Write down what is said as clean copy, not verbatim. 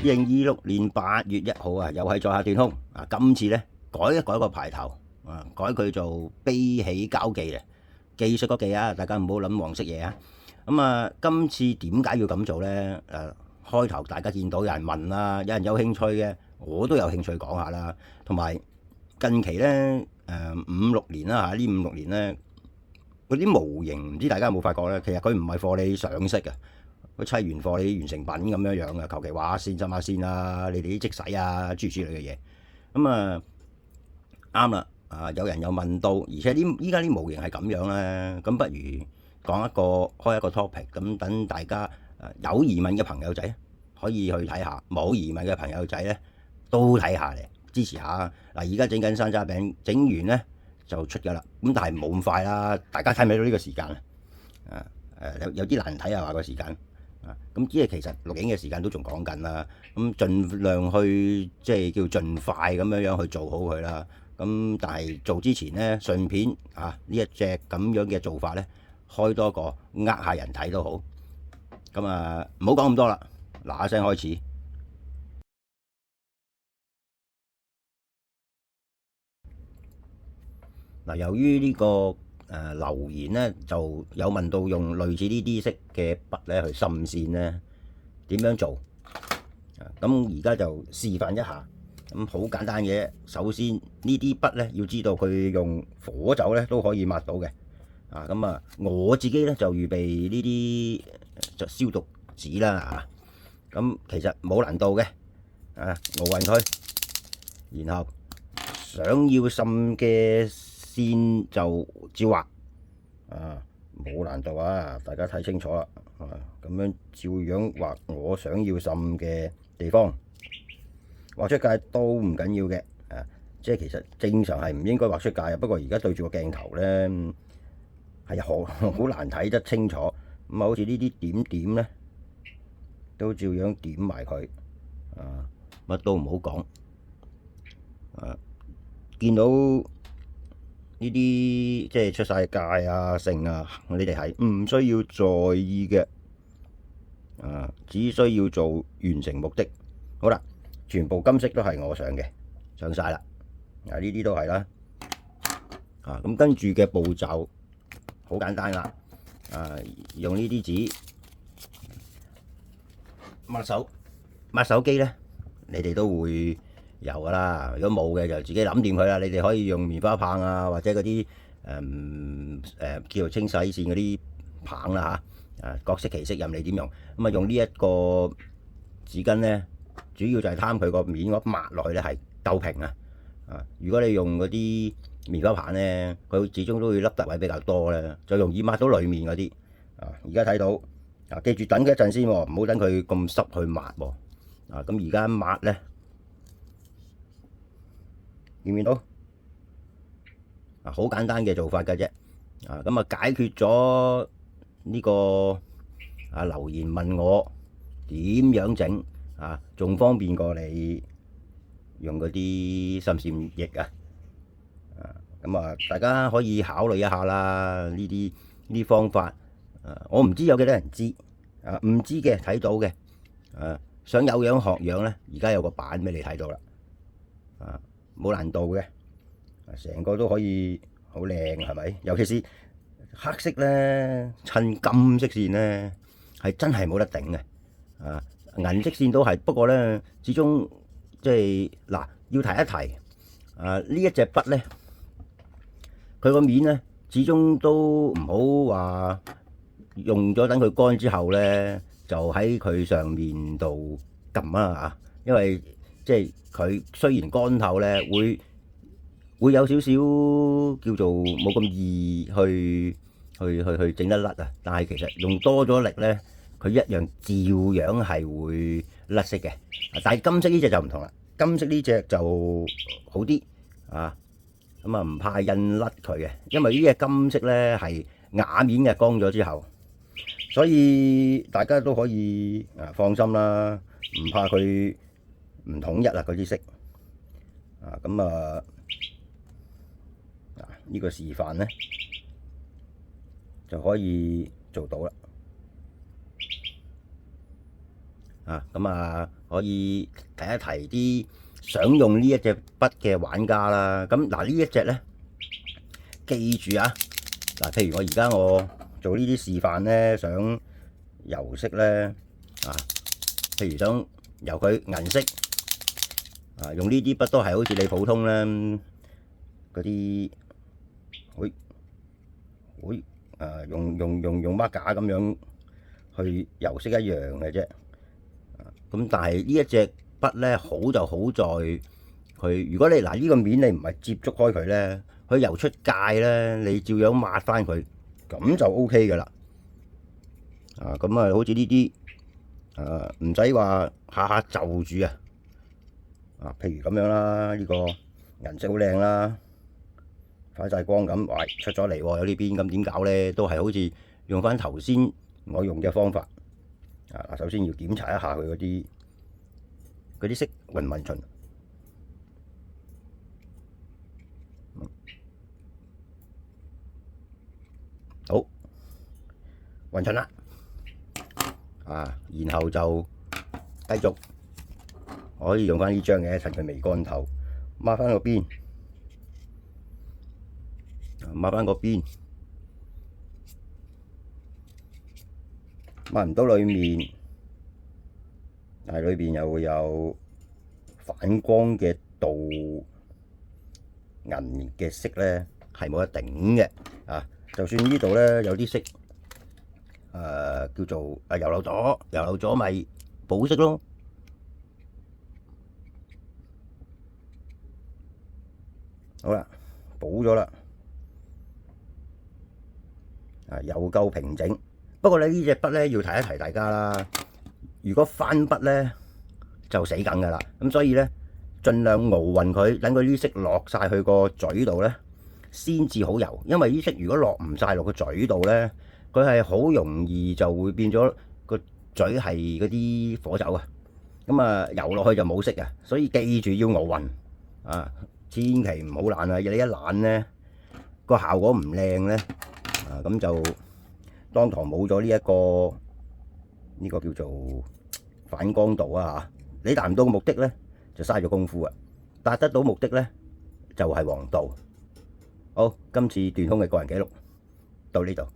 2026年8月1號啊，又係在下斷空啊！今次咧改一改個牌頭啊，改佢做悲喜交技嘅技術個技啊！大家唔好諗黃色嘢啊！咁啊，今次點解要咁做咧？開頭大家見到有人問啦，有人有興趣嘅，我都有興趣講下啦。同埋近期咧5、6年啦嚇，呢5、6年咧嗰啲模型唔知大家有冇發覺咧？其實佢唔係貨你上色嘅。佢砌完貨你完成品咁樣樣嘅，求其畫下線、針下線啊，你哋啲積洗啊，諸如此類嘅嘢。咁啊啱啦，有人有問到，而且依家啲模型係咁樣咧，咁不如開一個 topic，咁等大家有疑問嘅朋友仔可以去睇下，冇疑問嘅朋友仔咧都睇下嚟支持下。嗱，而家整緊山楂餅，整完咧就出㗎啦。咁但係冇咁快啦，大家睇唔睇到呢個時間啊？有啲難睇啊，話個時間。咁即係其實錄影嘅時間都仲講緊啦，咁盡量去即係叫盡快咁樣去做好佢啦。咁但係做之前呢，順便呢一隻咁樣嘅做法呢，開多個下人睇都好。咁唔好講咁多啦，嗱一聲開始。嗱，由於呢個留言咧就有問到用類似呢啲色嘅筆咧去滲線咧點樣做？咁而家就示範一下。咁好簡單嘅，首先呢啲筆咧要知道佢用火酒咧都可以抹到嘅。我自己咧就預備呢啲消毒紙啦。咁其實冇難度嘅。熬勻佢，然後想要滲嘅線就照畫，冇難度啊！大家睇清楚啦，咁樣照樣畫我想要滲嘅地方，畫出界都唔緊要嘅，即係其實正常係唔應該畫出界啊。不過而家對住個鏡頭咧係好難睇得清楚，咁好似呢啲點點咧都照樣點埋佢，乜都唔好講，見到呢啲即係出晒界啊、剩啊，你哋係唔需要在意嘅，只需要做完成目的。好啦，全部金色都係我上嘅，上晒啦。呢啲都係啦。咁跟住嘅步驟好簡單啦。用呢啲紙抹手機咧，你哋都會有噶啦。如果冇嘅就自己諗掂佢啦。你哋可以用棉花棒啊，或者嗰啲叫做清洗線嗰啲棒啦嚇。各式其式，任你點用。咁用呢一個紙巾咧，主要就係貪佢個面嗰抹落去咧係夠平啊。如果你用嗰啲棉花棒咧，佢始終都會凹凸位比較多咧，就容易抹到裡面嗰啲。而家睇到記住等佢一陣先，唔好等佢咁濕去抹喎。咁而家抹咧，見唔見到？好簡單嘅做法嘅啫。解決咗呢個留言問我點樣整仲方便過你用嗰啲滲線液啊。大家可以考慮一下啦。呢啲方法，我唔知有幾多人知，唔知嘅睇到嘅，想有樣學樣咧，而家有個版俾你睇到啦。冇難度嘅，成個都可以好靚，係咪？尤其是黑色咧，襯金色線咧，係真係冇得頂嘅。銀色線都係，不過咧，始終即係要提一提。呢一隻筆咧，佢個面咧，始終都唔好話用咗等佢乾之後咧，就喺佢上面度撳啊。因為即係佢雖然乾透咧，會有少少叫做冇咁易去整得甩啊。但係其實用多咗力咧，佢一樣照樣係會甩色嘅。但係金色呢隻就唔同啦，金色呢隻就好啲唔怕印甩佢嘅，因為呢隻金色咧係瓦面嘅，乾咗之後，所以大家都可以放心啦，唔怕佢唔統一嗰啲色。呢個示範咧就可以做到啦。咁可以提一提啲想用呢一隻筆嘅玩家啦。咁嗱，呢一隻咧，記住啊，嗱，譬如我做呢啲示範咧，想油色咧譬如想油佢銀色用呢啲筆都係好似你普通咧嗰啲用 marker 咁樣去油色一樣嘅啫。咁但係呢一隻筆咧，好就好在佢，如果你呢個面你唔係接觸開佢咧，佢油出界咧，你照樣抹翻佢，咁就 OK 噶啦。咁好似呢啲唔使話下下就住譬如咁樣啦，呢個顏色好靚啦，反晒光咁，喂出咗嚟喎，有呢邊咁點搞咧？都係好似用翻頭先我用嘅方法。首先要檢查一下佢嗰啲色勻唔勻循。好，勻循啦。然後就繼續可以用翻呢張嘅，趁佢未乾透，抹翻個邊，抹翻個邊，抹唔到裏面，但係裏邊又會有反光嘅鍍銀嘅色咧，係冇得頂嘅。就算呢度咧有啲色叫做油漏咗咪補色咯。好啦，補咗啦，又夠平整。不過咧呢隻筆咧要提一提大家啦，如果翻筆咧就死梗噶啦。咁所以咧盡量熬勻佢，等佢啲色落晒去個嘴度咧，先至好油。因為啲色如果落唔晒落個嘴度咧，佢係好容易就會變咗個嘴係嗰啲火酒啊。咁油落去就冇色啊。所以記住要熬勻千祈唔好懶啊！你一懶咧，個效果唔靚咧，咁就當堂冇咗呢個叫做反光度你達唔到目的咧，就嘥咗功夫啊！達得到目的咧，就係黃道。好，今次斷空嘅個人記錄到呢度。